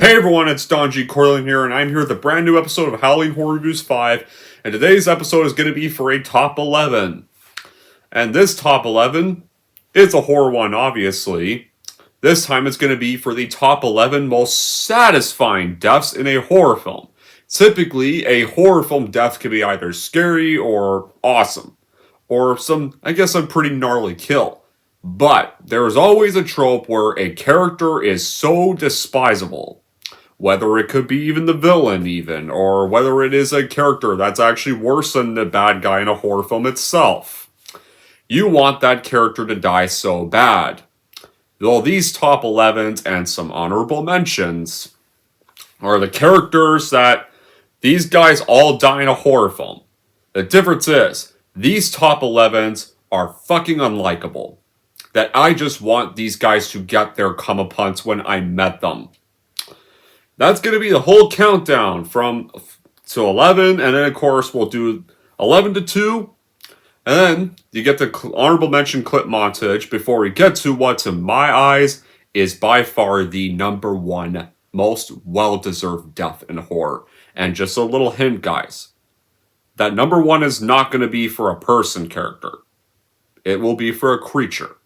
Hey everyone, it's Don G. Corleone here, and I'm here with a brand new episode of Halloween Horror Reviews 5, and today's episode is going to be for a top 11. And this top 11 is a horror one, obviously. This time it's going to be for the top 11 most satisfying deaths in a horror film. Typically, a horror film death can be either scary or awesome, or a pretty gnarly kill. But there is always a trope where a character is so despisable, whether it could be even the villain even, or whether it is a character that's actually worse than the bad guy in a horror film itself. You want that character to die so bad. Well, these top 11s and some honorable mentions are the characters that these guys all die in a horror film. The difference is, these top 11s are fucking unlikable. That I just want these guys to get their comeuppance when I met them. That's going to be the whole countdown from to 11, and then of course we'll do 11 to 2, and then you get the honorable mention clip montage before we get to what, in my eyes, is by far the number one most well-deserved death in horror. And just a little hint, guys, that number one is not going to be for a person character. It will be for a creature.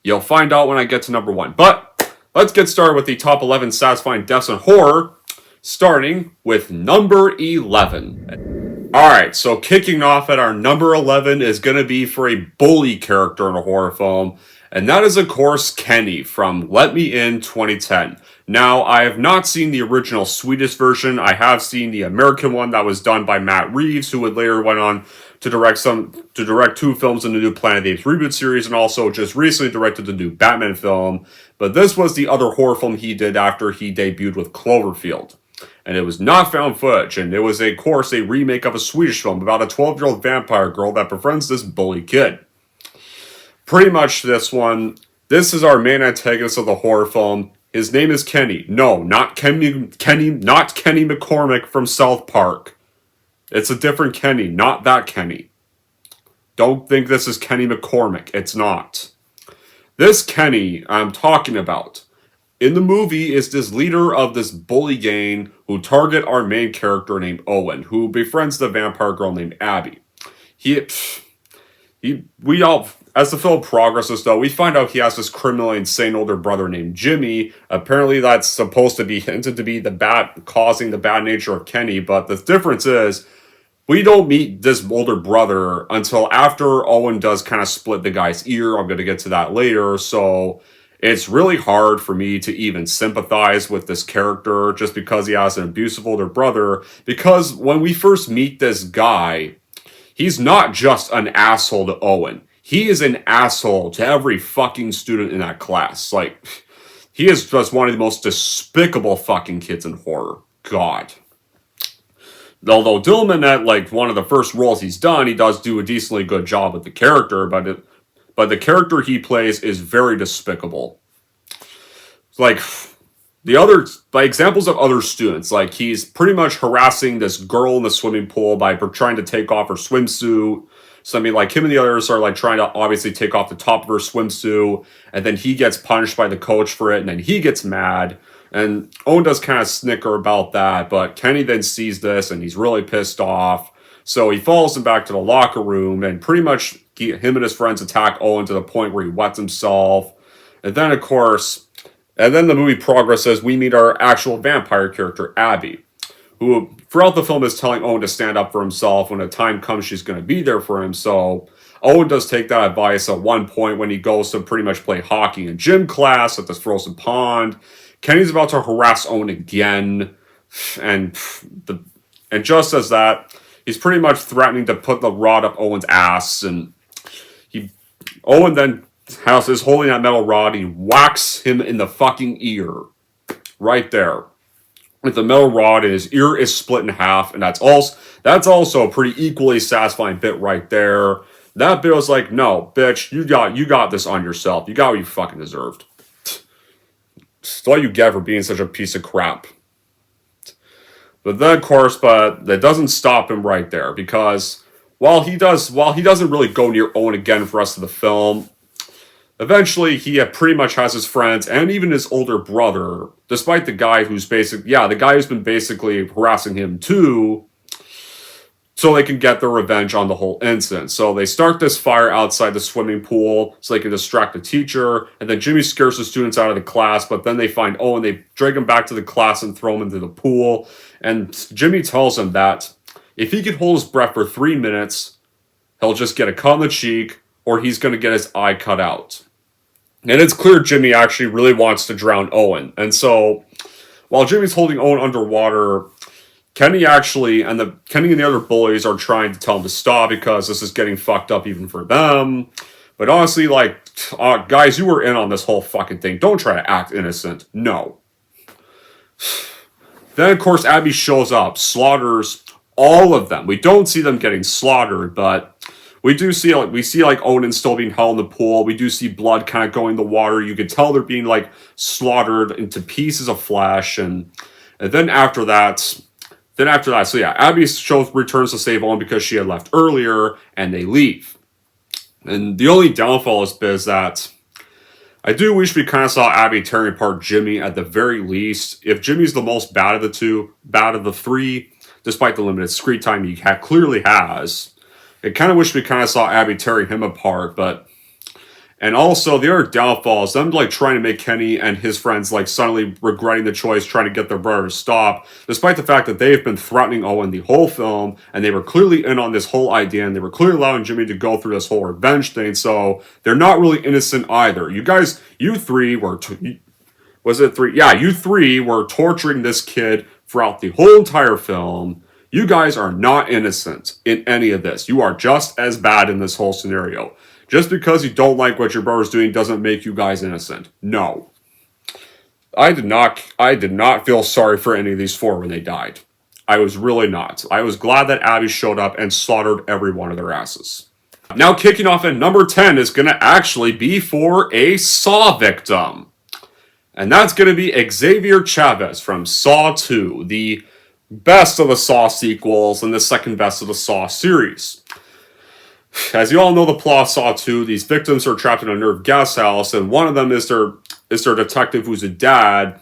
You'll find out when I get to number one. But let's get started with the top 11 satisfying deaths in horror, starting with number 11. Alright, so kicking off at our number 11 is going to be for a bully character in a horror film, and that is, of course, Kenny from Let Me In 2010. Now, I have not seen the original Swedish version. I have seen the American one that was done by Matt Reeves, who would later went on to direct two films in the new Planet of the Apes reboot series, and also just recently directed the new Batman film. But this was the other horror film he did after he debuted with Cloverfield. And it was not found footage, and it was, of course, a remake of a Swedish film about a 12-year-old vampire girl that befriends this bully kid. Pretty much this is our main antagonist of the horror film. His name is Kenny. No, not Kenny McCormick from South Park. It's a different Kenny, not that Kenny. Don't think this is Kenny McCormick. It's not. This Kenny I'm talking about in the movie is this leader of this bully gang who target our main character named Owen, who befriends the vampire girl named Abby. As the film progresses, though, we find out he has this criminally insane older brother named Jimmy. Apparently, that's supposed to be hinted to be causing the bad nature of Kenny, but the difference is, we don't meet this older brother until after Owen does kind of split the guy's ear. I'm going to get to that later, so it's really hard for me to even sympathize with this character just because he has an abusive older brother, because when we first meet this guy, he's not just an asshole to Owen. He is an asshole to every fucking student in that class. Like, he is just one of the most despicable fucking kids in horror. God. Although Dillman, at one of the first roles he's done, he does do a decently good job with the character, but the character he plays is very despicable. Like, by examples of other students, like, he's pretty much harassing this girl in the swimming pool by trying to take off her swimsuit. So, I mean, like, him and the others are, trying to obviously take off the top of her swimsuit, and then he gets punished by the coach for it, and then he gets mad, and Owen does kind of snicker about that, but Kenny then sees this, and he's really pissed off, so he follows him back to the locker room, and pretty much him and his friends attack Owen to the point where he wets himself, and then, of course, the movie progresses, we meet our actual vampire character, Abby, who throughout the film is telling Owen to stand up for himself. When the time comes, she's going to be there for him. So Owen does take that advice at one point when he goes to pretty much play hockey in gym class at this frozen pond. Kenny's about to harass Owen again. And just as that, he's pretty much threatening to put the rod up Owen's ass. And Owen then is holding that metal rod. He whacks him in the fucking ear. Right there. With the metal rod, and his ear is split in half, and that's also a pretty equally satisfying bit right there. That bit was like, no, bitch, you got this on yourself. You got what you fucking deserved. It's all you get for being such a piece of crap. But then, of course, that doesn't stop him right there, because while he doesn't really go near Owen again for the rest of the film, Eventually, he pretty much has his friends and even his older brother, despite the guy who's the guy who's been basically harassing him too, so they can get their revenge on the whole incident. So they start this fire outside the swimming pool so they can distract the teacher, and then Jimmy scares the students out of the class, but then they find Owen, they drag him back to the class and throw him into the pool, and Jimmy tells him that if he can hold his breath for 3 minutes, he'll just get a cut on the cheek, or he's going to get his eye cut out. And it's clear Jimmy actually really wants to drown Owen. And so, while Jimmy's holding Owen underwater, Kenny and the other bullies are trying to tell him to stop because this is getting fucked up even for them. But honestly, guys, you were in on this whole fucking thing. Don't try to act innocent. No. Then, of course, Abby shows up, slaughters all of them. We don't see them getting slaughtered, but we see Owen still being held in the pool. We do see blood kind of going in the water. You can tell they're being slaughtered into pieces of flesh, and then after that, so yeah, Abby returns to save Owen because she had left earlier, and they leave. And the only downfall is that I do wish we kind of saw Abby tearing apart Jimmy at the very least. If Jimmy's the most bad of the three, despite the limited screen time he clearly has, I kind of wish we kind of saw Abby tearing him apart, and also the other downfall is them trying to make Kenny and his friends suddenly regretting the choice, trying to get their brother to stop, despite the fact that they've been threatening Owen the whole film, and they were clearly in on this whole idea, and they were clearly allowing Jimmy to go through this whole revenge thing, so they're not really innocent either. You three were torturing this kid throughout the whole entire film. You guys are not innocent in any of this. You are just as bad in this whole scenario. Just because you don't like what your brother's doing doesn't make you guys innocent. No. I did not feel sorry for any of these four when they died. I was really not. I was glad that Abby showed up and slaughtered every one of their asses. Now kicking off at number 10 is going to actually be for a Saw victim. And that's going to be Xavier Chavez from Saw 2, the best of the Saw sequels and the second best of the Saw series. As you all know, the plot of Saw 2, these victims are trapped in a nerve gas house, and one of them is their detective who's a dad,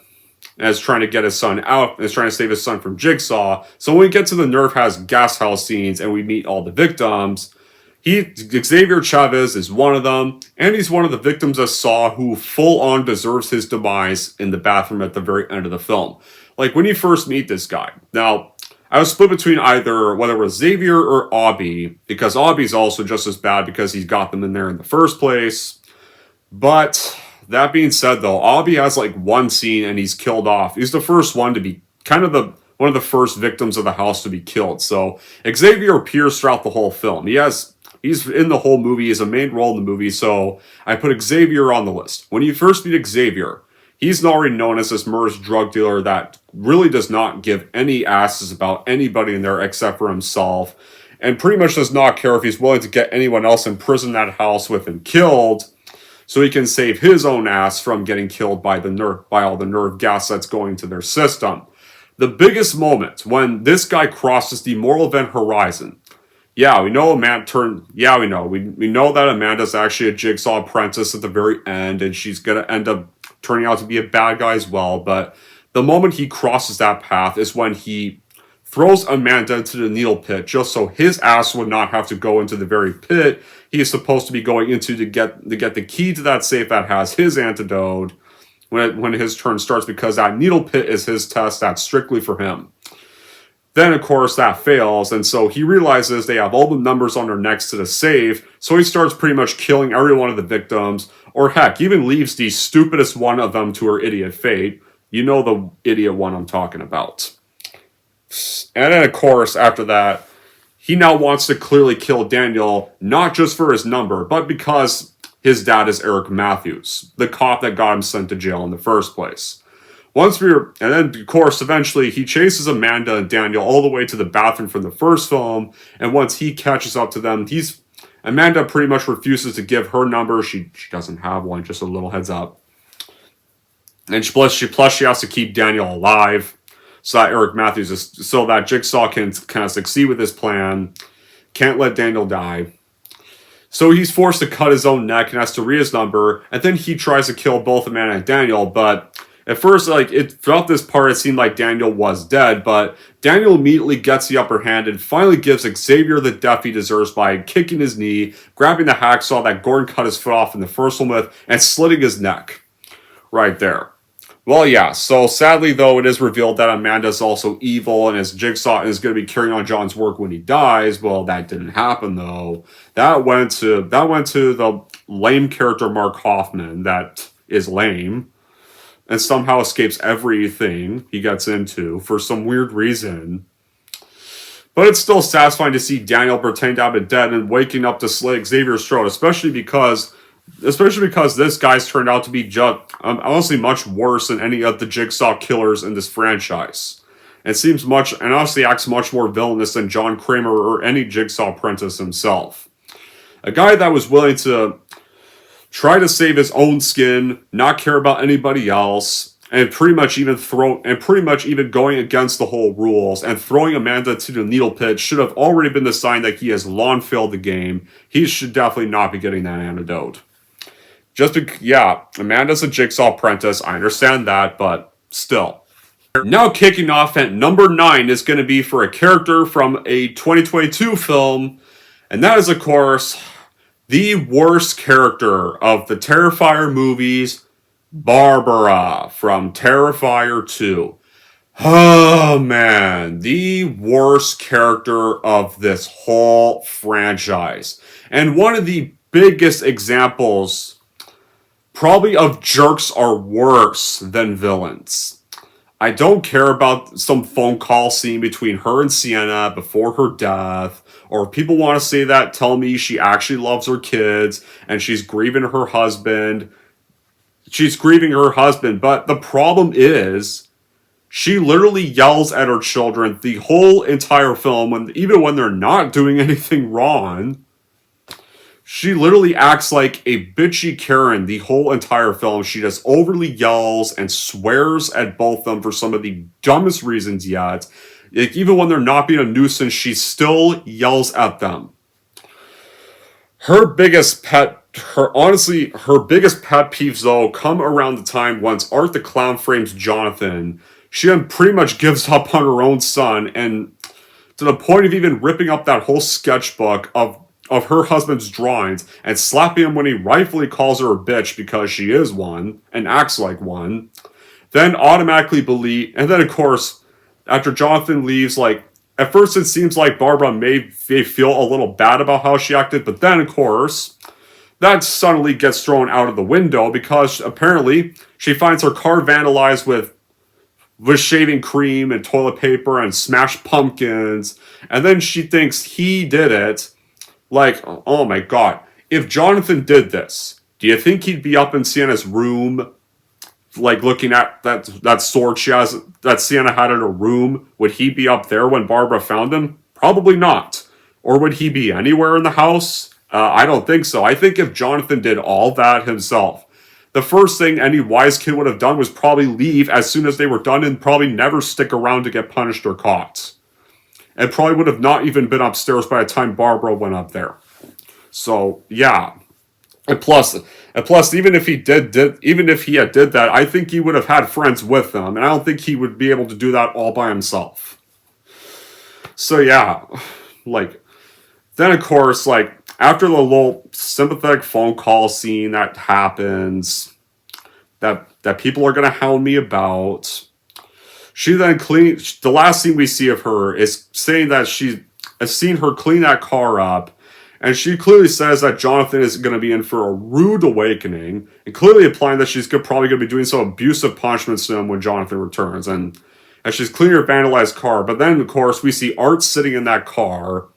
and is trying to get his son out, and is trying to save his son from Jigsaw. So when we get to the nerve gas house scenes and we meet all the victims, Xavier Chavez is one of them, and he's one of the victims of Saw who full-on deserves his demise in the bathroom at the very end of the film. When you first meet this guy. Now, I was split between whether it was Xavier or Obby, because Obby's also just as bad because he's got them in there in the first place. But that being said, though, Obby has one scene and he's killed off. He's the first one to be one of the first victims of the house to be killed. So Xavier appears throughout the whole film. He's in the whole movie. He has a main role in the movie. So I put Xavier on the list. When you first meet Xavier, he's already known as this murderous drug dealer that really does not give any asses about anybody in there except for himself, and pretty much does not care if he's willing to get anyone else in prison that house with him killed, so he can save his own ass from getting killed by all the nerve gas that's going to their system. The biggest moment when this guy crosses the moral event horizon. Yeah, we know we know that Amanda's actually a Jigsaw apprentice at the very end, and she's gonna end up turning out to be a bad guy as well, but the moment he crosses that path is when he throws Amanda into the needle pit just so his ass would not have to go into the very pit he is supposed to be going into to get the key to that safe that has his antidote when his turn starts, because that needle pit is his test that's strictly for him. Then, of course, that fails, and so he realizes they have all the numbers on their necks to the safe, so he starts pretty much killing every one of the victims, or heck, even leaves the stupidest one of them to her idiot fate. You know the idiot one I'm talking about. And then, of course, after that, he now wants to clearly kill Daniel, not just for his number, but because his dad is Eric Matthews, the cop that got him sent to jail in the first place. And then, of course, eventually he chases Amanda and Daniel all the way to the bathroom from the first film, and once he catches up to them, Amanda pretty much refuses to give her number. She doesn't have one, just a little heads up. And she has to keep Daniel alive, so that Jigsaw can kind of succeed with his plan. Can't let Daniel die. So he's forced to cut his own neck and has to read his number, and then he tries to kill both Amanda and Daniel, but at first, throughout this part, it seemed like Daniel was dead, but Daniel immediately gets the upper hand and finally gives Xavier the death he deserves by kicking his knee, grabbing the hacksaw that Gordon cut his foot off in the first one with, and slitting his neck. Right there. Well, yeah, so sadly, though, it is revealed that Amanda's also evil and is Jigsaw and is going to be carrying on John's work when he dies. Well, that didn't happen, though. That went to the lame character Mark Hoffman that is lame and somehow escapes everything he gets into for some weird reason. But it's still satisfying to see Daniel pretend to have been dead and waking up to slit Xavier's throat, especially because this guy's turned out to be honestly much worse than any of the Jigsaw killers in this franchise. And honestly acts much more villainous than John Kramer or any Jigsaw apprentice himself. A guy that was willing to try to save his own skin, not care about anybody else, and pretty much even going against the whole rules and throwing Amanda to the needle pit should have already been the sign that he has long failed the game. He should definitely not be getting that antidote. Amanda's a Jigsaw apprentice, I understand that, but still. Now kicking off at number 9 is going to be for a character from a 2022 film, and that is, of course, the worst character of the Terrifier movies, Barbara from Terrifier 2. Oh man, the worst character of this whole franchise. And one of the biggest examples probably of jerks are worse than villains. I don't care about some phone call scene between her and Sienna before her death, or if people want to say that, tell me she actually loves her kids and she's grieving her husband. She's grieving her husband, but the problem is she literally yells at her children the whole entire film, even when they're not doing anything wrong. She literally acts like a bitchy Karen the whole entire film. She just overly yells and swears at both of them for some of the dumbest reasons yet. Even when they're not being a nuisance, she still yells at them. Her biggest pet peeves, though, come around the time once Art the Clown frames Jonathan. She then pretty much gives up on her own son, and to the point of even ripping up that whole sketchbook of her husband's drawings and slapping him when he rightfully calls her a bitch because she is one and acts like one. Then and then of course, after Jonathan leaves, at first it seems like Barbara may feel a little bad about how she acted, but then of course, that suddenly gets thrown out of the window because apparently she finds her car vandalized with shaving cream and toilet paper and smashed pumpkins, and then she thinks he did it. Oh my god, if Jonathan did this, do you think he'd be up in Sienna's room, looking at that sword that Sienna had in her room? Would he be up there when Barbara found him? Probably not. Or would he be anywhere in the house? I don't think so. I think if Jonathan did all that himself, the first thing any wise kid would have done was probably leave as soon as they were done and probably never stick around to get punished or caught. And probably would have not even been upstairs by the time Barbara went up there. So, yeah. And plus, even if he did that, I think he would have had friends with him, and I don't think he would be able to do that all by himself. So, yeah. Then of course, after the little sympathetic phone call scene that happens, that people are going to hound me about, she then the last scene we see of her is saying that she has seen her clean that car up, and she clearly says that Jonathan is going to be in for a rude awakening, and clearly implying that she's probably going to be doing some abusive punishments to him when Jonathan returns, and she's cleaning her vandalized car. But then, of course, we see Art sitting in that car.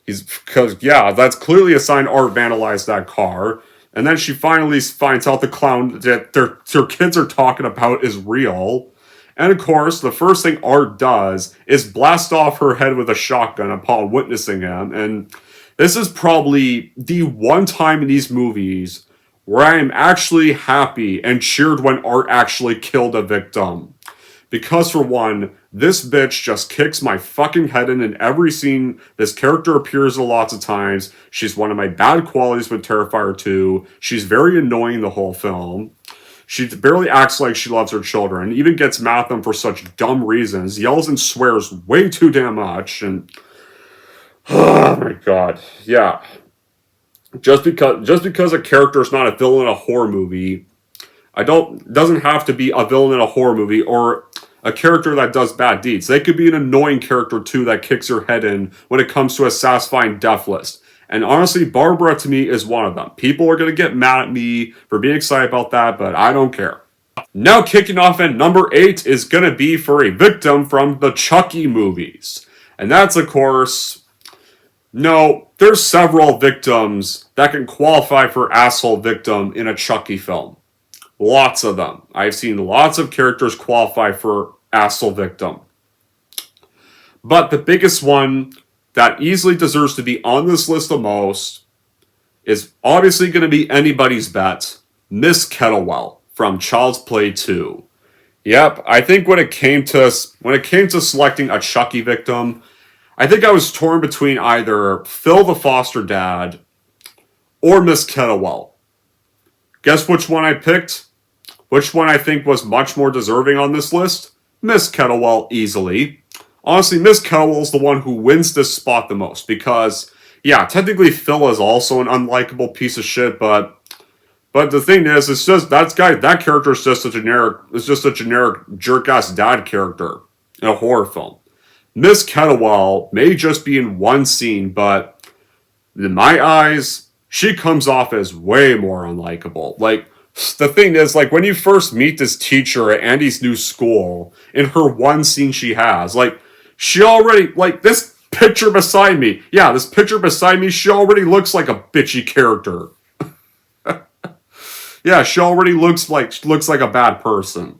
That's clearly a sign Art vandalized that car. And then she finally finds out the clown that their kids are talking about is real. And of course, the first thing Art does is blast off her head with a shotgun upon witnessing him. And this is probably the one time in these movies where I am actually happy and cheered when Art actually killed a victim. Because for one, this bitch just kicks my fucking head in every scene this character appears in lots of times. She's one of my bad qualities with Terrifier 2. She's very annoying the whole film. She barely acts like she loves her children, even gets mad at them for such dumb reasons, yells and swears way too damn much, and oh my god, yeah. Just because a character is not a villain in a horror movie, doesn't have to be a villain in a horror movie or a character that does bad deeds. They could be an annoying character too that kicks your head in when it comes to a satisfying death list. And honestly, Barbara to me is one of them. People are going to get mad at me for being excited about that, but I don't care. Now kicking off at number 8 is going to be for a victim from the Chucky movies. And that's, of course, no, there's several victims that can qualify for asshole victim in a Chucky film. Lots of them. I've seen lots of characters qualify for asshole victim. But the biggest one that easily deserves to be on this list the most is obviously going to be anybody's bet, Miss Kettlewell from Child's Play 2. Yep, I think when it came to selecting a Chucky victim, I think I was torn between either Phil the foster dad or Miss Kettlewell. Guess which one I picked? Which one I think was much more deserving on this list? Miss Kettlewell, easily. Honestly, Miss Kettlewell is the one who wins this spot the most because, yeah, technically Phil is also an unlikable piece of shit, but the thing is, it's just that character is just a generic jerk-ass dad character in a horror film. Miss Kettlewell may just be in one scene, but in my eyes, she comes off as way more unlikable. Like, the thing is, like, when you first meet this teacher at Andy's new school, in her one scene she has, like, she already, like, this picture beside me, she already looks like a bitchy character. Yeah, she already looks like a bad person.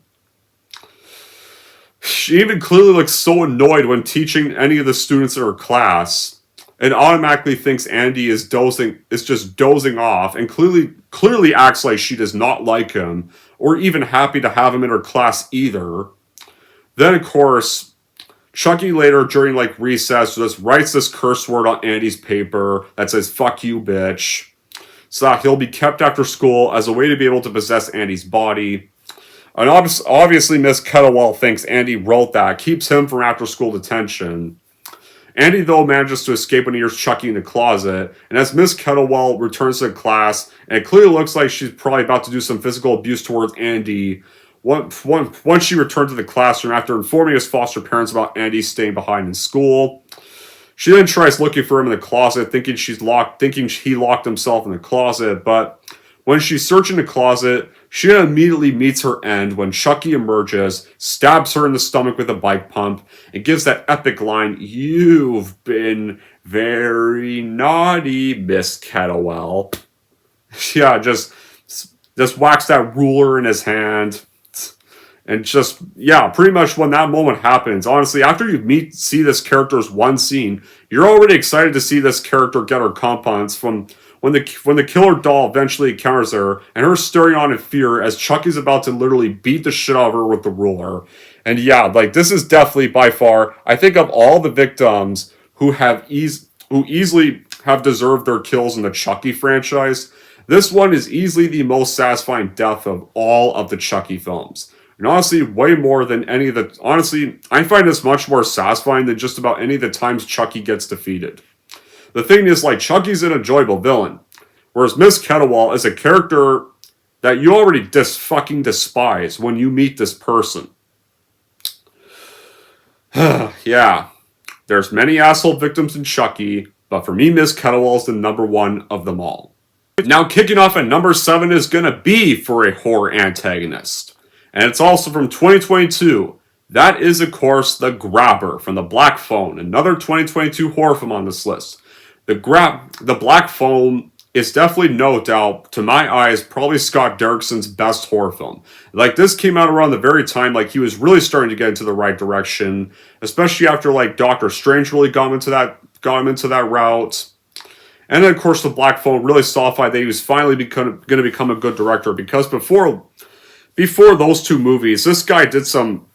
She even clearly looks so annoyed when teaching any of the students in her class, and automatically thinks Andy is just dozing off, and clearly acts like she does not like him, or even happy to have him in her class either. Then, of course, Chucky later, during like recess, just writes this curse word on Andy's paper that says, "Fuck you, bitch," so that he'll be kept after school as a way to be able to possess Andy's body. And obviously, Miss Kettlewell thinks Andy wrote that, keeps him from after-school detention. Andy, though, manages to escape when he hears Chucky in the closet, and as Miss Kettlewell returns to the class, and it clearly looks like she's probably about to do some physical abuse towards Andy, once she returned to the classroom after informing his foster parents about Andy staying behind in school. She then tries looking for him in the closet, thinking he locked himself in the closet, but when she's searching the closet, she immediately meets her end when Chucky emerges, stabs her in the stomach with a bike pump, and gives that epic line, "You've been very naughty, Miss Kettlewell." Yeah, just whacks that ruler in his hand. And just, yeah, pretty much when that moment happens, honestly, after you see this character's one scene, you're already excited to see this character get her comeuppance from when the killer doll eventually encounters her, and her staring on in fear as Chucky's about to literally beat the shit out of her with the ruler. And yeah, like, this is definitely by far, I think of all the victims who easily have deserved their kills in the Chucky franchise, this one is easily the most satisfying death of all of the Chucky films. And honestly, way more than any of the... Honestly, I find this much more satisfying than just about any of the times Chucky gets defeated. The thing is, like, Chucky's an enjoyable villain, whereas Miss Kettlewell is a character that you already fucking despise when you meet this person. Yeah, there's many asshole victims in Chucky, but for me, Miss Kettlewell is the number one of them all. Now, kicking off at number 7 is going to be for a horror antagonist. And it's also from 2022. That is, of course, The Grabber from The Black Phone, another 2022 horror film on this list. The Black Phone is definitely, no doubt, to my eyes, probably Scott Derrickson's best horror film. Like, this came out around the very time, like, he was really starting to get into the right direction, especially after, like, Doctor Strange really got him into that route. And then, of course, The Black Phone really solidified that he was finally going to become a good director, because before those two movies, this guy did some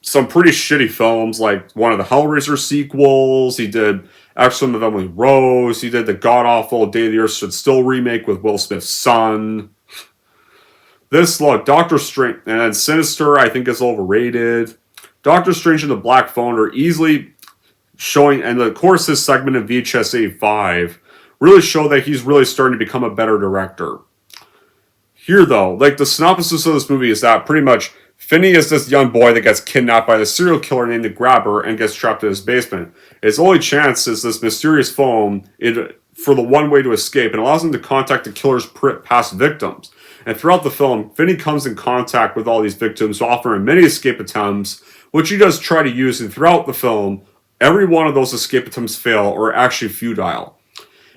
some pretty shitty films, like one of the Hellraiser sequels. He did Exorcism of Emily Rose. He did the god-awful Day the Earth Stood Still remake with Will Smith's son. This, look, Doctor Strange and Sinister, I think, is overrated. Doctor Strange and the Black Phone are easily showing, and of course his segment in VHS 85 really show that he's really starting to become a better director. Here, though, like, the synopsis of this movie is that pretty much Finney is this young boy that gets kidnapped by the serial killer named the Grabber and gets trapped in his basement. His only chance is this mysterious phone for the one way to escape, and allows him to contact the killer's past victims. And throughout the film, Finney comes in contact with all these victims, offering many escape attempts, which he does try to use, and throughout the film, every one of those escape attempts fail or are actually futile.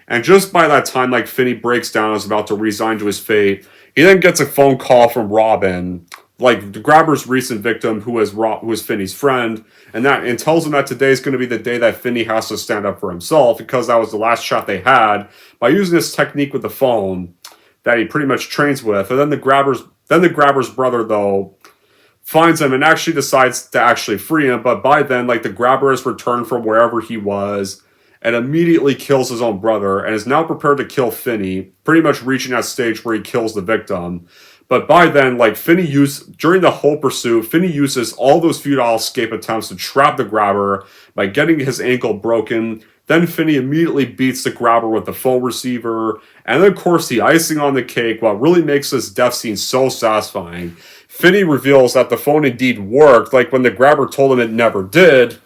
And just by that time, like, Finney breaks down and is about to resign to his fate, he then gets a phone call from Robin, like the Grabber's recent victim, who is Finney's friend, and tells him that today is going to be the day that Finney has to stand up for himself, because that was the last shot they had, by using this technique with the phone that he pretty much trains with. And then the Grabber's brother, though, finds him and actually decides to actually free him, but by then, like, the Grabber has returned from wherever he was and immediately kills his own brother and is now prepared to kill Finney, pretty much reaching that stage where he kills the victim. But by then, like, during the whole pursuit, Finney uses all those futile escape attempts to trap the Grabber by getting his ankle broken. Then Finney immediately beats the Grabber with the phone receiver. And then, of course, the icing on the cake, what really makes this death scene so satisfying, Finney reveals that the phone indeed worked, like when the Grabber told him it never did.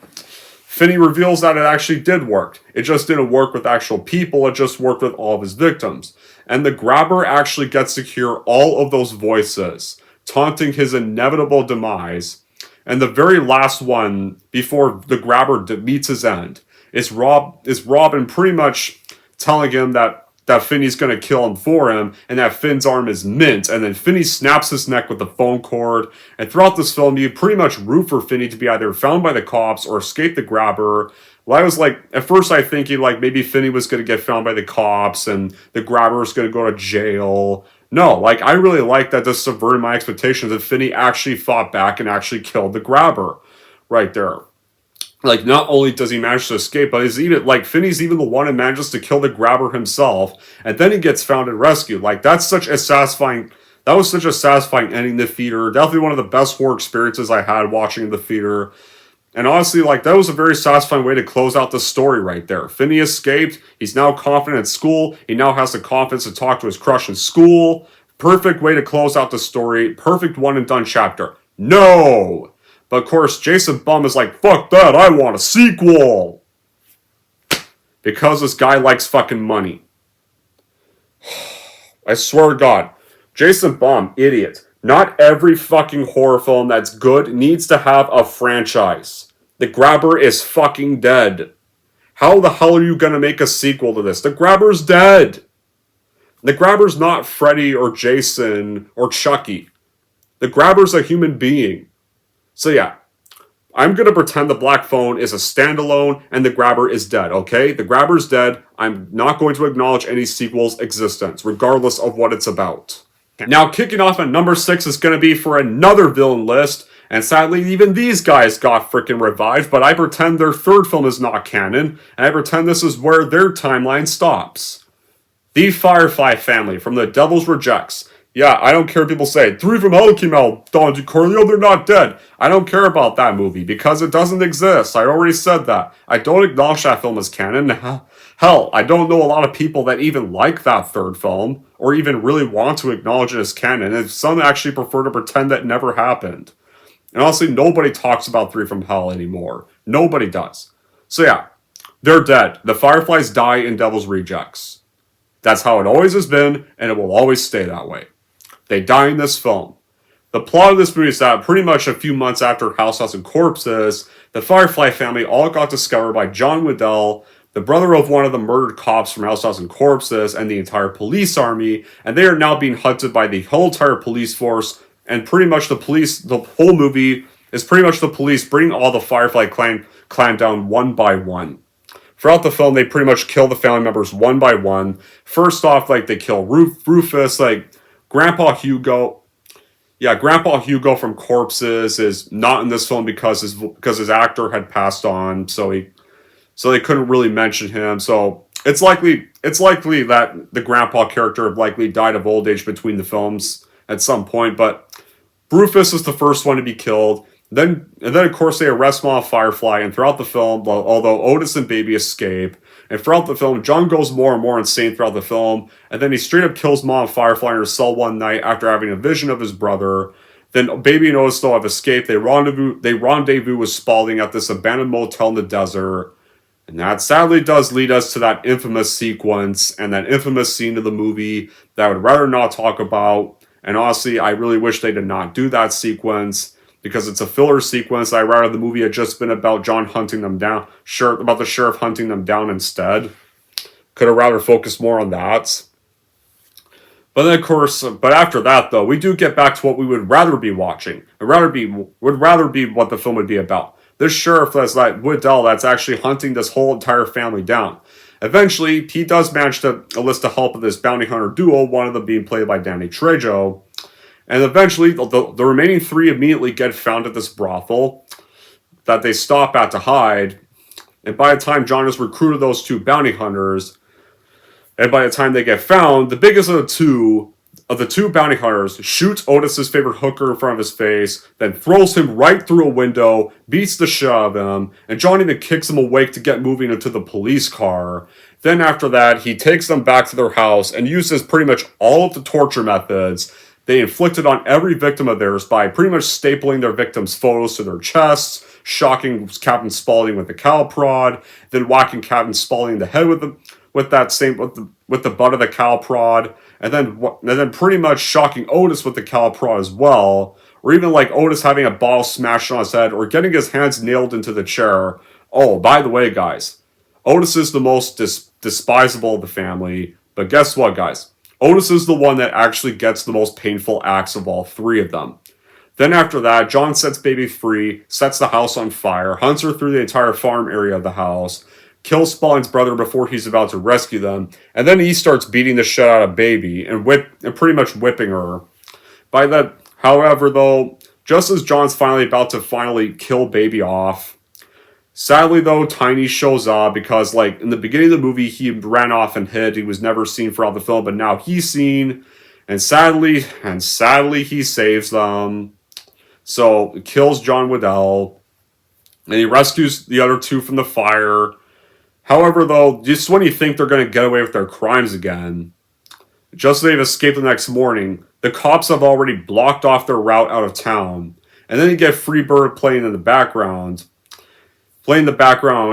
Finney reveals that it actually did work. It just didn't work with actual people, it just worked with all of his victims. And the Grabber actually gets to hear all of those voices, taunting his inevitable demise. And the very last one, before the Grabber meets his end, is Robin pretty much telling him that Finney's going to kill him for him, and that Finn's arm is mint, and then Finney snaps his neck with the phone cord. And throughout this film, you pretty much root for Finney to be either found by the cops or escape the Grabber. Well, I was like, at first I thinking, like, maybe Finney was going to get found by the cops, and the Grabber was going to go to jail. No, like, I really like that this subverted my expectations that Finney actually fought back and actually killed the Grabber right there. Like, not only does he manage to escape, but Finney's even the one who manages to kill the Grabber himself, and then he gets found and rescued. Like, that was such a satisfying ending in the theater. Definitely one of the best horror experiences I had watching in the theater. And honestly, like, that was a very satisfying way to close out the story right there. Finney escaped, he's now confident at school, he now has the confidence to talk to his crush in school. Perfect way to close out the story, perfect one and done chapter. No! But of course, Jason Blum is like, fuck that, I want a sequel! Because this guy likes fucking money. I swear to God. Jason Blum, idiot. Not every fucking horror film that's good needs to have a franchise. The Grabber is fucking dead. How the hell are you gonna make a sequel to this? The Grabber's dead! The Grabber's not Freddy or Jason or Chucky. The Grabber's a human being. So yeah, I'm going to pretend the Black Phone is a standalone and the Grabber is dead, okay? The Grabber's dead. I'm not going to acknowledge any sequel's existence, regardless of what it's about. Now, kicking off at number 6 is going to be for another villain list, and sadly, even these guys got freaking revived, but I pretend their third film is not canon, and I pretend this is where their timeline stops. The Firefly Family from The Devil's Rejects. Yeah, I don't care if people say, 3 from Hell came out, Don Corleone, they're not dead. I don't care about that movie, because it doesn't exist. I already said that. I don't acknowledge that film as canon. Hell, I don't know a lot of people that even like that third film, or even really want to acknowledge it as canon, and some actually prefer to pretend that never happened. And honestly, nobody talks about 3 from Hell anymore. Nobody does. So yeah, they're dead. The Fireflies die in Devil's Rejects. That's how it always has been, and it will always stay that way. They die in this film. The plot of this movie is that pretty much a few months after House and Corpses, the Firefly family all got discovered by John Waddell, the brother of one of the murdered cops from House and Corpses, and the entire police army, and they are now being hunted by the whole entire police force, and pretty much the whole movie is pretty much the police bringing all the Firefly clan down one by one. Throughout the film, they pretty much kill the family members one by one. First off, like, they kill Rufus, like, Grandpa Hugo. yeah, Grandpa Hugo from Corpses is not in this film because his actor had passed on, so they couldn't really mention him. So it's likely that the Grandpa character likely died of old age between the films at some point. But Rufus is the first one to be killed. Then of course they arrest Mom Firefly, and throughout the film, although Otis and Baby escape, and throughout the film, John goes more and more insane throughout the film, and then he straight up kills Mom Firefly in her cell one night after having a vision of his brother. Then Baby and Otis though have escaped. They rendezvous with Spaulding at this abandoned motel in the desert. And that sadly does lead us to that infamous sequence and that infamous scene of the movie that I would rather not talk about. And honestly, I really wish they did not do that sequence, because it's a filler sequence. I'd rather the movie had just been about John hunting them down, about the sheriff hunting them down instead. Could have rather focused more on that. But then, of course, but after that, though, we do get back to what we would rather be watching. Would rather be what the film would be about. This sheriff that's like Woodell that's actually hunting this whole entire family down. Eventually, he does manage to enlist the help of this bounty hunter duo, one of them being played by Danny Trejo. And eventually, the remaining three immediately get found at this brothel that they stop at to hide. And by the time John has recruited those two bounty hunters, and by the time they get found, the biggest of the two bounty hunters shoots Otis's favorite hooker in front of his face, then throws him right through a window, beats the shit out of him, and John even kicks him awake to get moving into the police car. Then after that, he takes them back to their house and uses pretty much all of the torture methods they inflicted on every victim of theirs by pretty much stapling their victims' photos to their chests, shocking Captain Spaulding with a cow prod, then whacking Captain Spaulding in the head with the butt of the cow prod, and then pretty much shocking Otis with the cow prod as well, or even like Otis having a bottle smashed on his head, or getting his hands nailed into the chair. Oh, by the way, guys, Otis is the most despisable of the family, but guess what, guys? Otis is the one that actually gets the most painful acts of all three of them. Then after that, John sets Baby free, sets the house on fire, hunts her through the entire farm area of the house, kills Spaulding's brother before he's about to rescue them, and then he starts beating the shit out of Baby and pretty much whipping her. However, though, just as John's about to kill Baby off, sadly, though, Tiny shows up because, like, in the beginning of the movie, he ran off and hid. He was never seen throughout the film, but now he's seen, and sadly, he saves them. So, kills John Waddell, and he rescues the other two from the fire. However, though, just when you think they're going to get away with their crimes again, just as they've escaped the next morning, the cops have already blocked off their route out of town. And then you get Freebird playing in the background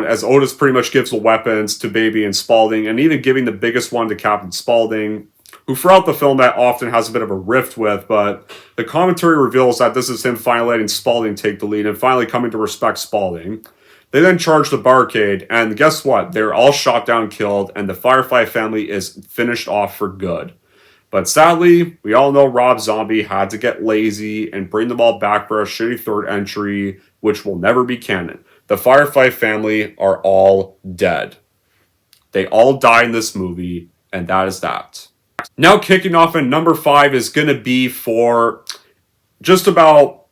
as Otis pretty much gives the weapons to Baby and Spaulding, and even giving the biggest one to Captain Spaulding, who throughout the film that often has a bit of a rift with, but the commentary reveals that this is him finally letting Spaulding take the lead and finally coming to respect Spaulding. They then charge the barricade, and guess what? They're all shot down, killed, and the Firefly family is finished off for good. But sadly, we all know Rob Zombie had to get lazy and bring them all back for a shitty third entry, which will never be canon. The Firefly family are all dead. They all die in this movie, and that is that. Now kicking off in number 5 is going to be for just about,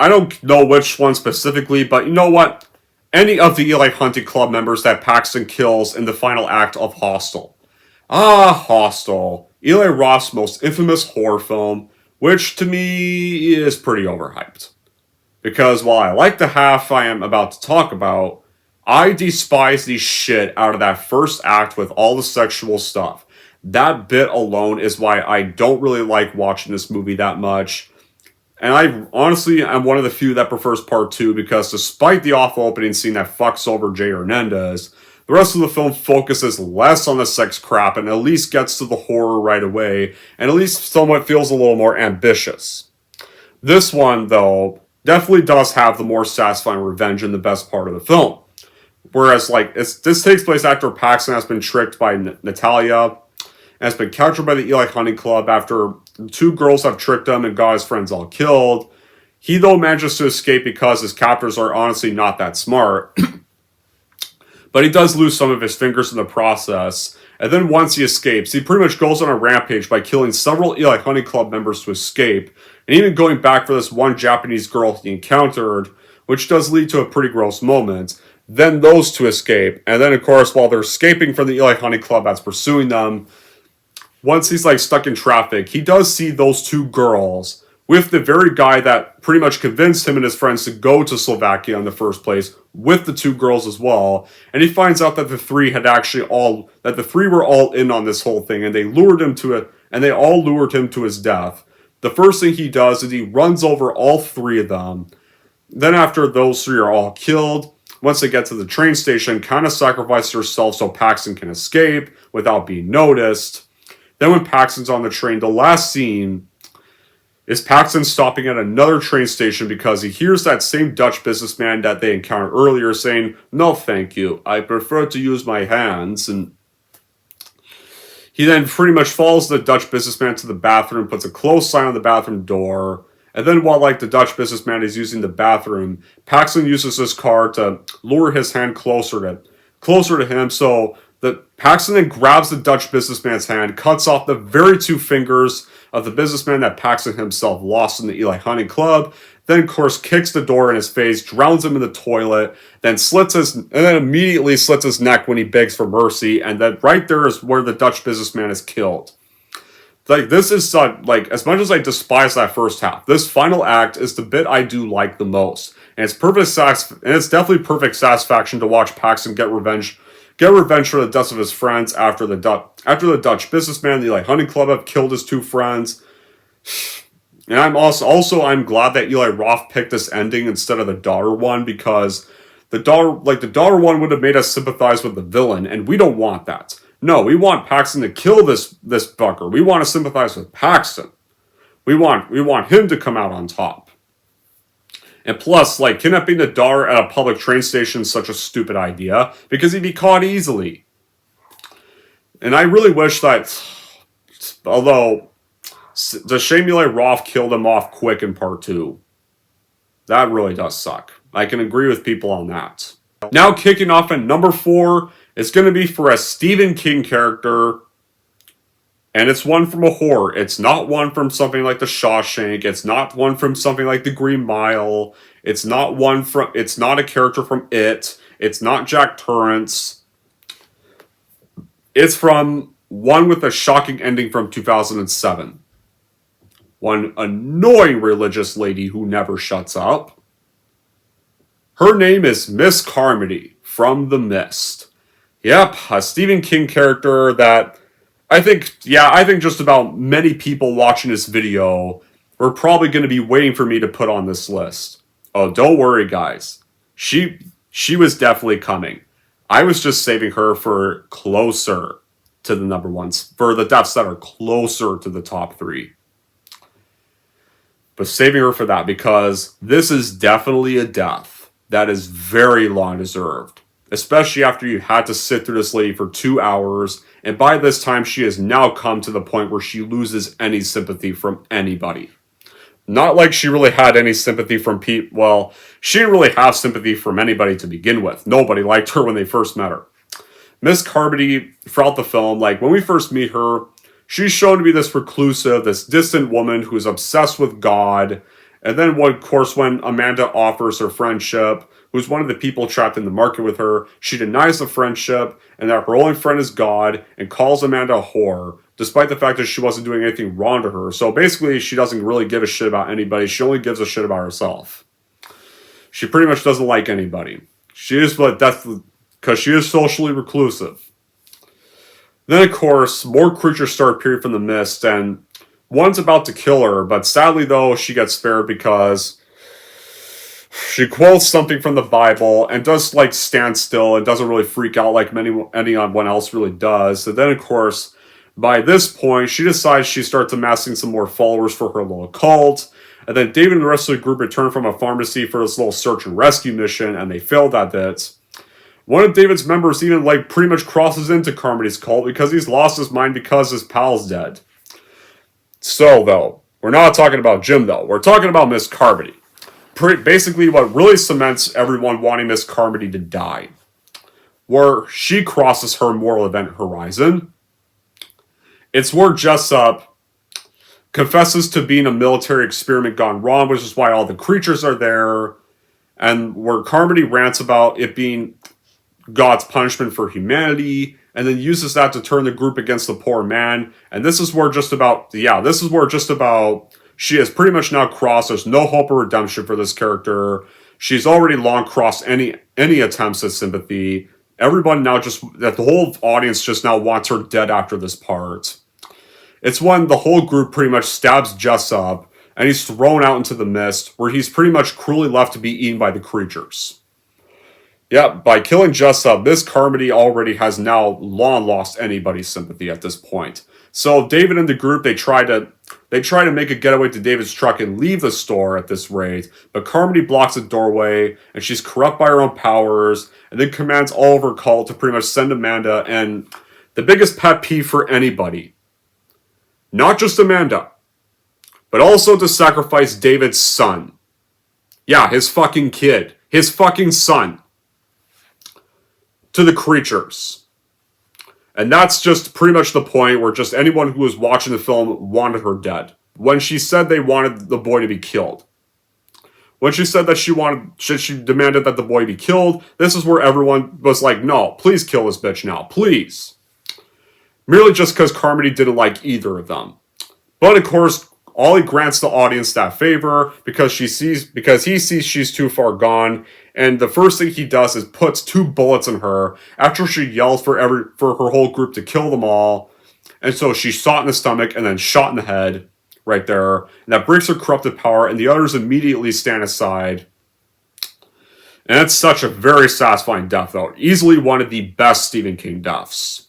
I don't know which one specifically, but you know what? Any of the Eli Hunting Club members that Paxton kills in the final act of Hostel. Hostel. Eli Roth's most infamous horror film, which to me is pretty overhyped. Because while I like the half I am about to talk about, I despise the shit out of that first act with all the sexual stuff. That bit alone is why I don't really like watching this movie that much. And I honestly am one of the few that prefers part 2, because despite the awful opening scene that fucks over Jay Hernandez, the rest of the film focuses less on the sex crap and at least gets to the horror right away, and at least somewhat feels a little more ambitious. This one, though, definitely does have the more satisfying revenge in the best part of the film. Whereas, this takes place after Paxton has been tricked by Natalia, and has been captured by the Eli Hunting Club after the two girls have tricked him and got his friends all killed. He, though, manages to escape because his captors are honestly not that smart. But he does lose some of his fingers in the process. And then once he escapes, he pretty much goes on a rampage by killing several Eli Hunting Club members to escape, and even going back for this one Japanese girl he encountered, which does lead to a pretty gross moment. Then those two escape, and then of course while they're escaping from the Eli Hunting Club that's pursuing them, once he's like stuck in traffic, he does see those two girls with the very guy that pretty much convinced him and his friends to go to Slovakia in the first place, with the two girls as well. And he finds out that the three were all in on this whole thing, and they lured him to it, and they all lured him to his death. The first thing he does is he runs over all three of them. Then after those three are all killed, once they get to the train station, kind of sacrifices herself so Paxton can escape without being noticed. Then when Paxton's on the train, the last scene is Paxton stopping at another train station because he hears that same Dutch businessman that they encountered earlier saying, "No thank you, I prefer to use my hands." And he then pretty much follows the Dutch businessman to the bathroom, puts a closed sign on the bathroom door, and then while like the Dutch businessman is using the bathroom, Paxton uses his car to lure his hand closer to him, so that Paxton then grabs the Dutch businessman's hand, cuts off the very two fingers of the businessman that Paxton himself lost in the Eli Hunting Club, then of course kicks the door in his face, drowns him in the toilet, then immediately slits his neck when he begs for mercy, and then right there is where the Dutch businessman is killed. Like, this is like, as much as I despise that first half, this final act is the bit I do like the most, and it's definitely perfect satisfaction to watch Paxton get revenge for the deaths of his friends after the Dutch businessman and the Eli Hunting Club have killed his two friends. And I'm I'm glad that Eli Roth picked this ending instead of the daughter one, because the daughter one would have made us sympathize with the villain, and we don't want that. No, we want Paxton to kill this fucker. We want to sympathize with Paxton. We want him to come out on top. And plus, like, kidnapping the daughter at a public train station is such a stupid idea, because he'd be caught easily. And I really wish that, although, the shame Eli Roth killed him off quick in part 2. That really does suck. I can agree with people on that. Now kicking off at number 4, it's going to be for a Stephen King character, and it's one from a horror. It's not one from something like The Shawshank. It's not one from something like The Green Mile. It's not a character from It. It's not Jack Torrance. It's from one with a shocking ending from 2007. One annoying religious lady who never shuts up. Her name is Miss Carmody from The Mist. Yep, a Stephen King character that I think just about many people watching this video were probably going to be waiting for me to put on this list. Oh, don't worry, guys. She was definitely coming. I was just saving her for closer to the number ones, for the deaths that are closer to the top 3. But saving her for that, because this is definitely a death that is very long deserved. Especially after you had to sit through this lady for 2 hours, and by this time she has now come to the point where she loses any sympathy from anybody. Not like she really had any sympathy from people. Well, she didn't really have sympathy from anybody to begin with. Nobody liked her when they first met her. Miss Carmody, throughout the film, like when we first meet her, she's shown to be this reclusive, this distant woman who is obsessed with God. And then, of course, when Amanda offers her friendship, who's one of the people trapped in the market with her, she denies the friendship and that her only friend is God, and calls Amanda a whore, despite the fact that she wasn't doing anything wrong to her. So basically, she doesn't really give a shit about anybody. She only gives a shit about herself. She pretty much doesn't like anybody. Because she is socially reclusive. Then, of course, more creatures start appearing from the mist, and one's about to kill her, but sadly, though, she gets spared because she quotes something from the Bible and does, like, stand still and doesn't really freak out like anyone else really does. And then, of course, by this point, she decides she starts amassing some more followers for her little cult. And then David and the rest of the group return from a pharmacy for this little search and rescue mission, and they failed at it. One of David's members even, like, pretty much crosses into Carmody's cult because he's lost his mind because his pal's dead. So, though, we're not talking about Jim, though. We're talking about Miss Carmody. Basically, what really cements everyone wanting Miss Carmody to die. where she crosses her moral event horizon. It's where Jessup confesses to being a military experiment gone wrong, which is why all the creatures are there, and where Carmody rants about it being God's punishment for humanity, and then uses that to turn the group against the poor man. And this is where she has pretty much now crossed. There's no hope of redemption for this character. She's already long crossed any attempts at sympathy. Everyone now the whole audience just now wants her dead after this part. It's when the whole group pretty much stabs Jess up, and he's thrown out into the mist, where he's pretty much cruelly left to be eaten by the creatures. Yeah, by killing Jessup, this Carmody already has now long lost anybody's sympathy at this point. So David and the group, they try to make a getaway to David's truck and leave the store at this rate, but Carmody blocks the doorway, and she's corrupt by her own powers, and then commands all of her cult to pretty much send Amanda, and the biggest pet peeve for anybody, not just Amanda, but also to sacrifice David's son. Yeah, his fucking kid. His fucking son. To the creatures. And that's just pretty much the point where just anyone who was watching the film wanted her dead. When she said they wanted the boy to be killed. When she said that she demanded that the boy be killed, this is where everyone was like, no, please kill this bitch now, please. Merely just because Carmody didn't like either of them. But of course, Ollie grants the audience that favor because he sees she's too far gone, and the first thing he does is puts 2 bullets in her after she yells for her whole group to kill them all, and so she's shot in the stomach and then shot in the head right there, and that breaks her corrupted power, and the others immediately stand aside. And it's such a very satisfying death, though. Easily one of the best Stephen King deaths.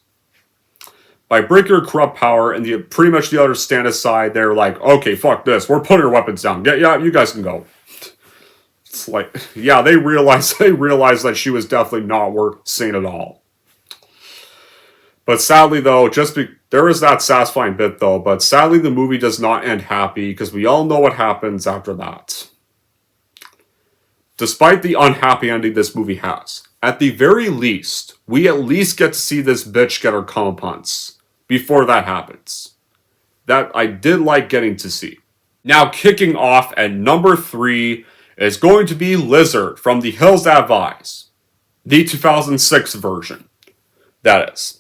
By breaking her corrupt power, and pretty much the others stand aside, they're like, okay, fuck this, we're putting our weapons down. Yeah, you guys can go. It's like, yeah, they realized that she was definitely not worth seeing at all. But sadly, though, there is that satisfying bit, though, but sadly the movie does not end happy, because we all know what happens after that. Despite the unhappy ending this movie has, at the very least, we at least get to see this bitch get her comeuppance before that happens. That I did like getting to see. Now, kicking off at number 3 is going to be Lizard from The Hills That Rise. The 2006 version. That is.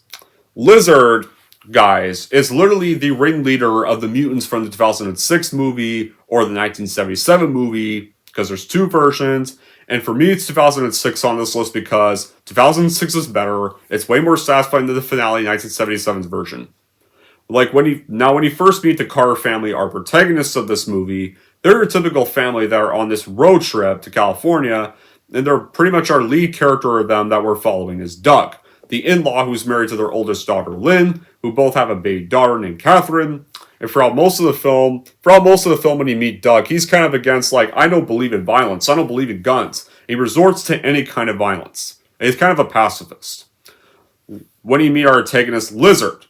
Lizard, guys, is literally the ringleader of the mutants from the 2006 movie or the 1977 movie, because there's 2 versions. And for me, it's 2006 on this list because 2006 is better. It's way more satisfying than the finale 1977's version. Like when you first meet the Carter family, our protagonists of this movie, they're a typical family that are on this road trip to California, and they're pretty much our lead character of them that we're following is Doug, the in-law who's married to their oldest daughter, Lynn, who both have a baby daughter named Catherine. And throughout most of the film, when you meet Doug, he's kind of against, like, I don't believe in violence. I don't believe in guns. He resorts to any kind of violence. And he's kind of a pacifist. When you meet our antagonist, Lizard,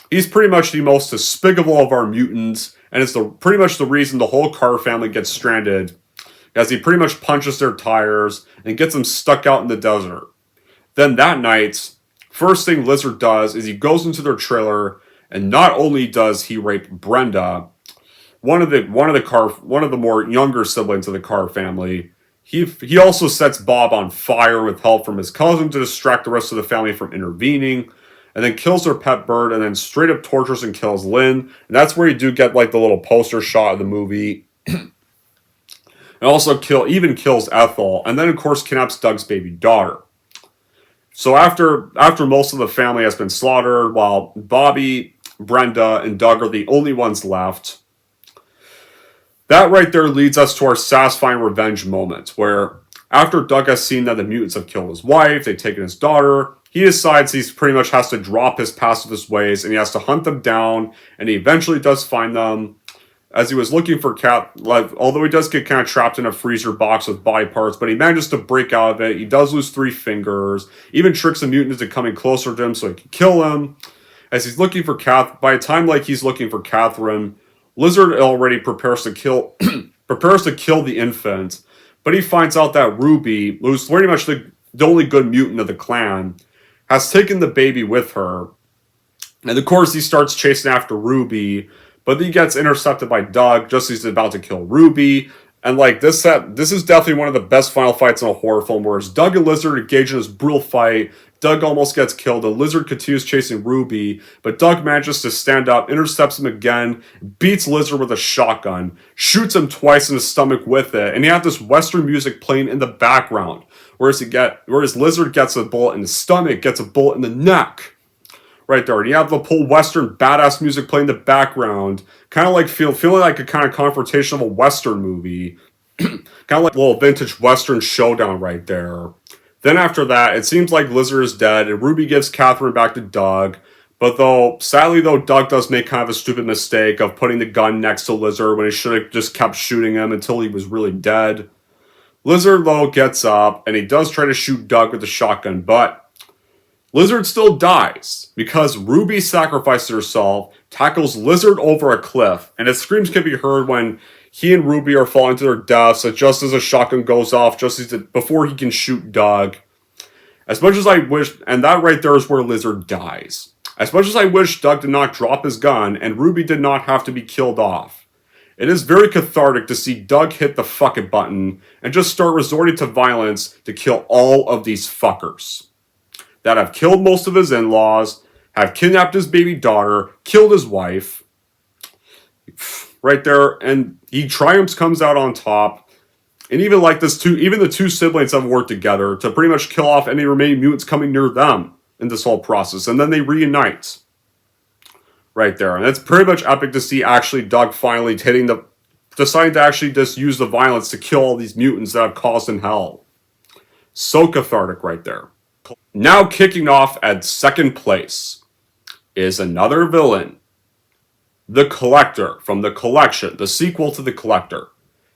he's pretty much the most despicable of our mutants, and it's pretty much the reason the whole Carter family gets stranded, as he pretty much punches their tires and gets them stuck out in the desert. Then that night, first thing Lizard does is he goes into their trailer, and not only does he rape Brenda, one of the more younger siblings of the Carr family, he also sets Bob on fire with help from his cousin to distract the rest of the family from intervening, and then kills their pet bird, and then straight up tortures and kills Lynn. And that's where you do get like the little poster shot of the movie. And also kills Ethel, and then of course kidnaps Doug's baby daughter. So after most of the family has been slaughtered, while Bobby, Brenda, and Doug are the only ones left, that right there leads us to our satisfying revenge moment, where after Doug has seen that the mutants have killed his wife, they've taken his daughter, he decides he pretty much has to drop his pacifist ways, and he has to hunt them down, and he eventually does find them. As he was looking for although he does get kind of trapped in a freezer box with body parts, but he manages to break out of it. He does lose 3 fingers, even tricks the mutant into coming closer to him so he can kill him. As he's looking for by the time he's looking for Catherine, Lizard already prepares to kill the infant, but he finds out that Ruby, who's pretty much the only good mutant of the clan, has taken the baby with her. And of course, he starts chasing after Ruby, but he gets intercepted by Doug just as he's about to kill Ruby. And like this is definitely one of the best final fights in a horror film, whereas Doug and Lizard engage in this brutal fight. Doug almost gets killed. The Lizard continues chasing Ruby, but Doug manages to stand up, intercepts him again, beats Lizard with a shotgun, shoots him twice in the stomach with it, and you have this Western music playing in the background. Whereas Lizard gets a bullet in the stomach, gets a bullet in the neck. Right there. And you have the whole Western badass music playing in the background. Kind of like feeling like a kind of confrontation of a Western movie. Kind of like a little vintage Western showdown right there. Then after that, it seems like Lizard is dead, and Ruby gives Catherine back to Doug. But sadly, Doug does make kind of a stupid mistake of putting the gun next to Lizard when he should have just kept shooting him until he was really dead. Lizard, though, gets up, and he does try to shoot Doug with the shotgun, but Lizard still dies, because Ruby sacrifices herself, tackles Lizard over a cliff, and his screams can be heard when he and Ruby are falling to their deaths, just as a shotgun goes off, before he can shoot Doug. As much as I wish, and that right there is where Lizard dies. As much as I wish Doug did not drop his gun, and Ruby did not have to be killed off. It is very cathartic to see Doug hit the fuck it button, and just start resorting to violence to kill all of these fuckers that have killed most of his in-laws, have kidnapped his baby daughter, killed his wife. Right there, and he triumphs, comes out on top. And even the two siblings have worked together to pretty much kill off any remaining mutants coming near them in this whole process. And then they reunite. Right there. And it's pretty much epic to see actually Doug finally deciding to actually just use the violence to kill all these mutants that have caused him hell. So cathartic right there. Now kicking off at second place is another villain. The Collector from The Collection, the sequel to The Collector.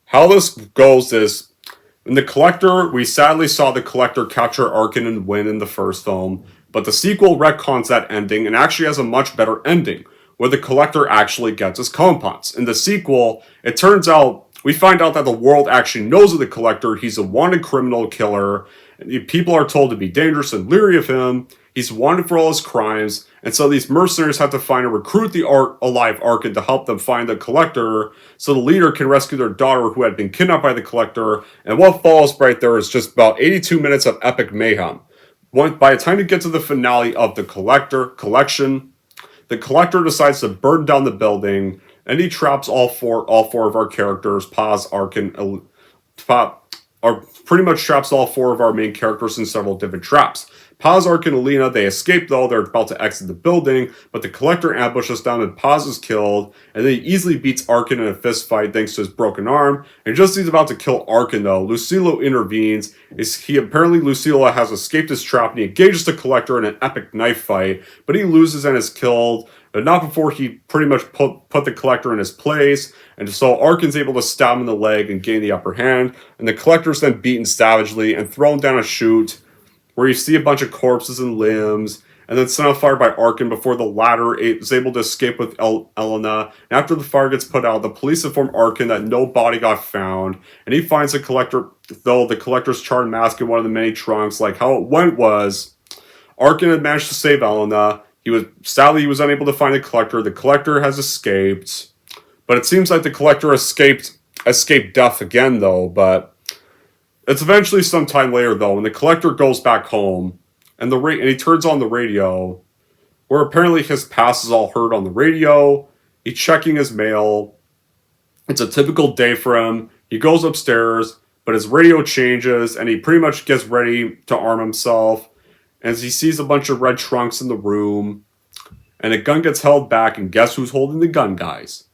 How this goes is, in The Collector, we sadly saw The Collector capture Arkin and win in the first film, but the sequel retcons that ending and actually has a much better ending, where the Collector actually gets his comeuppance. In the sequel, we find out that the world actually knows of the Collector. He's a wanted criminal killer. People are told to be dangerous and leery of him. He's wanted for all his crimes. And so these mercenaries have to find and recruit the alive Arkin to help them find the Collector, so the leader can rescue their daughter who had been kidnapped by the Collector. And what follows right there is just about 82 minutes of epic mayhem. By the time you get to the finale of the Collection, the Collector decides to burn down the building, and he traps all four of our characters, Paz, Arkin, pretty much traps all four of our main characters in several different traps. Paz, Arkin, and Alina, they escape though, they're about to exit the building, but the Collector ambushes them and Paz is killed, and then he easily beats Arkin in a fist fight thanks to his broken arm, and just as he's about to kill Arkin though, Lucilo intervenes. Lucilo has escaped his trap and he engages the Collector in an epic knife fight, but he loses and is killed, but not before he pretty much put the Collector in his place, and so Arkin's able to stab him in the leg and gain the upper hand, and the Collector's then beaten savagely and thrown down a chute, where you see a bunch of corpses and limbs, and then set on fire by Arkin before the latter is able to escape with Elena. And after the fire gets put out, the police inform Arkin that no body got found, and he finds the Collector, though the Collector's charred mask in one of the many trunks. Like how it went was, Arkin had managed to save Elena. He was unable to find the Collector. The Collector has escaped, but it seems like the Collector escaped death again though, but it's eventually sometime later, though, when the Collector goes back home, and he turns on the radio, where apparently his past is all heard on the radio. He's checking his mail. It's a typical day for him. He goes upstairs, but his radio changes, and he pretty much gets ready to arm himself, as he sees a bunch of red trunks in the room, and a gun gets held back, and guess who's holding the gun, guys?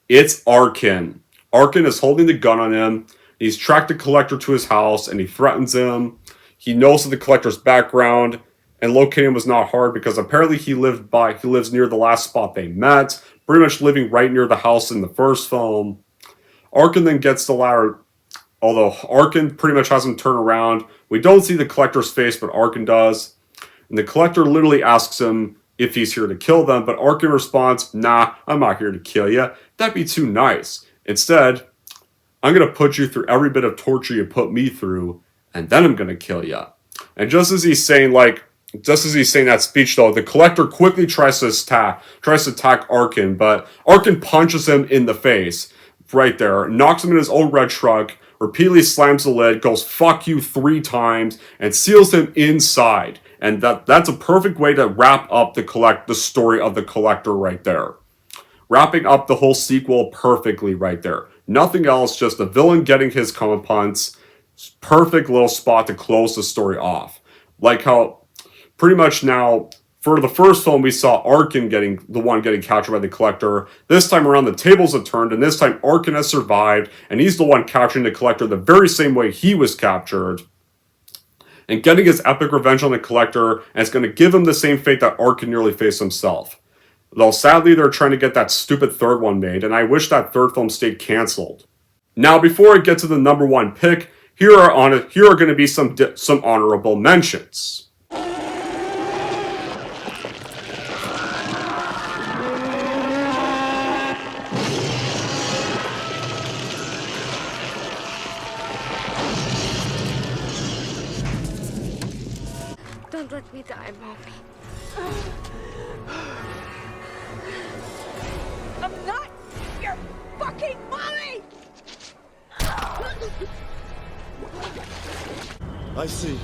It's Arkin. Arkin is holding the gun on him. He's tracked the Collector to his house, and he threatens him. He knows of the Collector's background, and locating him was not hard because apparently he lives near the last spot they met, pretty much living right near the house in the first film. Arkin then gets the ladder, although Arkin pretty much has him turn around. We don't see the Collector's face, but Arkin does. And the Collector literally asks him if he's here to kill them, but Arkin responds, "Nah, I'm not here to kill you. That'd be too nice. Instead, I'm going to put you through every bit of torture you put me through, and then I'm going to kill you." And just as he's saying, just as he's saying that speech, though, the Collector quickly tries to attack Arkin, but Arkin punches him in the face right there, knocks him in his own red truck, repeatedly slams the lid, goes "fuck you" 3 times, and seals him inside. And that's a perfect way to wrap up the story of the Collector right there. Wrapping up the whole sequel perfectly right there. Nothing else, just the villain getting his comeuppance. Perfect little spot to close the story off. Like how pretty much now, for the first film, we saw Arkin getting captured by the Collector. This time around, the tables have turned, and this time Arkin has survived, and he's the one capturing the Collector the very same way he was captured. And getting his epic revenge on the Collector, and it's going to give him the same fate that Arkin nearly faced himself. Though sadly, they're trying to get that stupid third one made, and I wish that third film stayed cancelled. Now, before I get to the number 1 pick, here are going to be some honorable mentions. Don't let me die, Mommy. I'm not your fucking mommy! I see.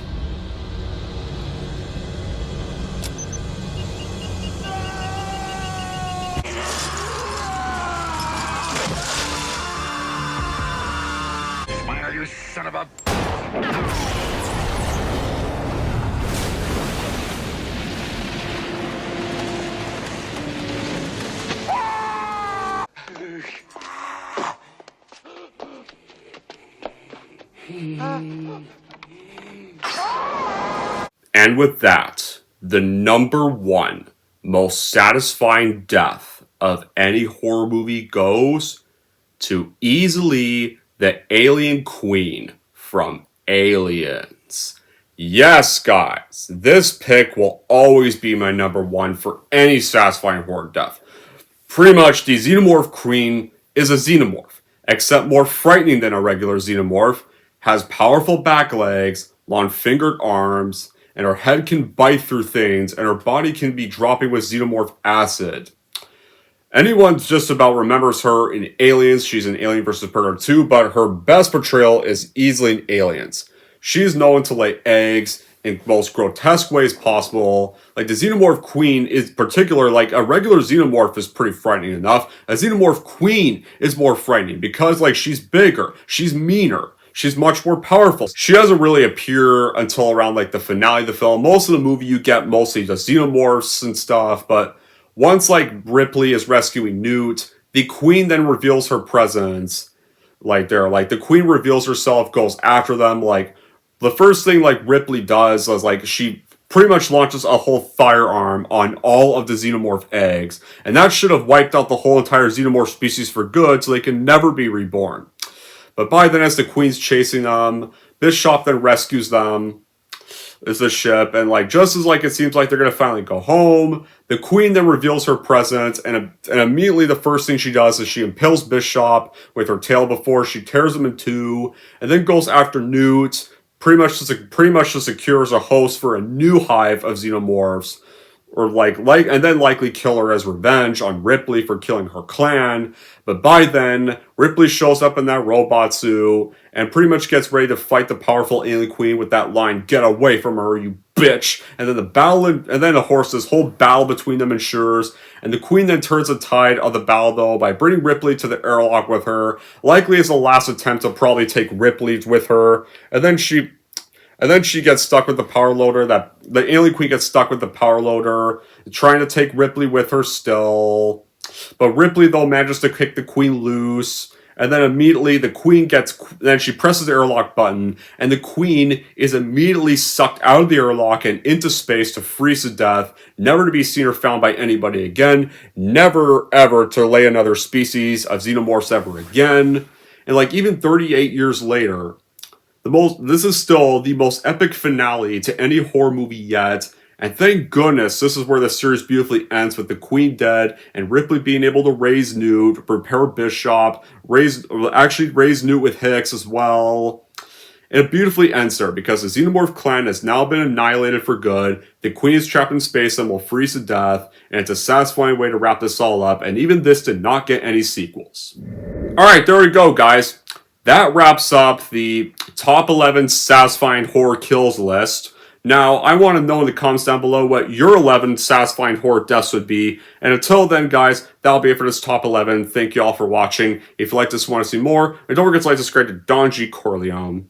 Smile, you son of a... And with that, the number 1 most satisfying death of any horror movie goes to easily the alien queen from Aliens. Yes, guys, this pick will always be my number 1 for any satisfying horror death. Pretty much, the xenomorph queen is a xenomorph, except more frightening than a regular xenomorph, has powerful back legs, long-fingered arms, and her head can bite through things, and her body can be dropping with xenomorph acid. Anyone just about remembers her in Aliens. She's in Alien vs. Predator 2, but her best portrayal is easily in Aliens. She's known to lay eggs in most grotesque ways possible. Like, the xenomorph queen is particular, like, a regular xenomorph is pretty frightening enough. A xenomorph queen is more frightening because, like, she's bigger, she's meaner, she's much more powerful. She doesn't really appear until around, like, the finale of the film. Most of the movie, you get mostly just xenomorphs and stuff, but once, like, Ripley is rescuing Newt, the queen then reveals her presence. Like, the queen reveals herself, goes after them. Like, the first thing, like, Ripley does is, like, she pretty much launches a whole firearm on all of the xenomorph eggs. And that should have wiped out the whole entire xenomorph species for good, so they can never be reborn. But by then, as the queen's chasing them, Bishop then rescues them. Is the ship, and like just as like it seems like they're gonna finally go home, the queen then reveals her presence, and immediately the first thing she does is she impales Bishop with her tail before she tears him in two, and then goes after Newt, pretty much to secure as a host for a new hive of xenomorphs, or and then likely kill her as revenge on Ripley for killing her clan. But by then, Ripley shows up in that robot suit and pretty much gets ready to fight the powerful alien queen with that line, "Get away from her, you bitch!" And then this whole battle between them ensures, and the queen then turns the tide of the battle though by bringing Ripley to the airlock with her, likely as a last attempt to probably take Ripley with her, and then she gets stuck with the power loader. The alien queen gets stuck with the power loader, trying to take Ripley with her still. But Ripley, though, manages to kick the queen loose. And then immediately then she presses the airlock button. And the queen is immediately sucked out of the airlock and into space to freeze to death. Never to be seen or found by anybody again. Never, ever to lay another species of xenomorphs ever again. And like even 38 years later, this is still the most epic finale to any horror movie yet, and thank goodness this is where the series beautifully ends with the queen dead and Ripley being able to raise Newt, prepare Bishop, raise Newt with Hicks as well. And it beautifully ends there because the Xenomorph clan has now been annihilated for good, the Queen is trapped in space and will freeze to death, and it's a satisfying way to wrap this all up, and even this did not get any sequels. Alright, there we go, guys. That wraps up the top 11 satisfying horror kills list. Now, I want to know in the comments down below what your 11 satisfying horror deaths would be. And until then, guys, that'll be it for this top 11. Thank you all for watching. If you like this and want to see more, and don't forget to like, subscribe to Don G. Corleone.